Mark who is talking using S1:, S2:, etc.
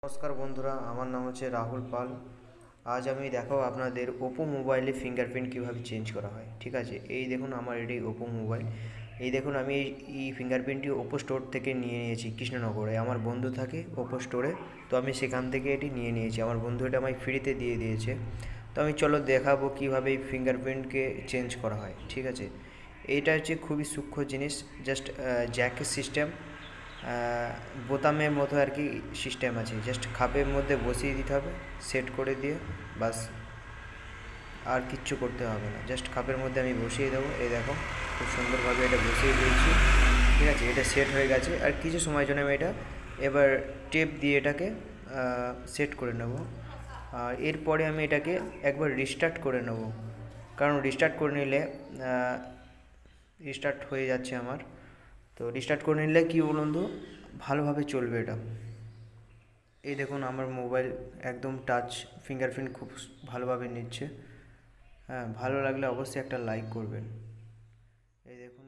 S1: নমস্কার বন্ধুরা, আমার নাম হচ্ছে রাহুল পাল। আজ আমি দেখাবো আপনাদের ওপো মোবাইলে ফিঙ্গারপ্রিন্ট কীভাবে চেঞ্জ করা হয়। ঠিক আছে, এই দেখুন আমার এটি ওপো মোবাইল। এই দেখুন আমি এই ফিঙ্গারপ্রিন্টটি ওপো স্টোর থেকে নিয়ে নিয়েছি কৃষ্ণনগরে। আমার বন্ধু থাকে ওপো স্টোরে, তো আমি সেখান থেকে এটি নিয়ে নিয়েছি। আমার বন্ধু এটা আমায় ফ্রিতে দিয়ে দিয়েছে। তো আমি চলো দেখাবো কীভাবে এই ফিঙ্গারপ্রিন্টকে চেঞ্জ করা হয়। ঠিক আছে, এইটা হচ্ছে খুবই সূক্ষ্ম জিনিস। জাস্ট জ্যাকের সিস্টেম, বোতামের মতো আর কি সিস্টেম আছে। জাস্ট খাপের মধ্যে বসিয়ে দিতে হবে, সেট করে দিয়ে বাস, আর কিচ্ছু করতে হবে না। জাস্ট খাপের মধ্যে আমি বসিয়ে দেবো। এই দেখো খুব সুন্দরভাবে এটা বসিয়ে দিয়েছি। ঠিক আছে, এটা সেট হয়ে গেছে। আর কিছু সময়ের জন্য আমি এটা এবার টেপ দিয়ে এটাকে সেট করে নেব। আর এরপরে আমি এটাকে একবার রিস্টার্ট করে নেব, কারণ রিস্টার্ট করে নিলে রিস্টার্ট হয়ে যাচ্ছে আমার। তো রিস্টার্ট করে নিলে কী বলুন তো, ভালোভাবে চলবে এটা। এই দেখুন আমার মোবাইল একদম টাচ ফিঙ্গারপ্রিন্ট খুব ভালোভাবে নিচ্ছে। হ্যাঁ, ভালো লাগলে অবশ্যই একটা লাইক করবেন। এই দেখুন।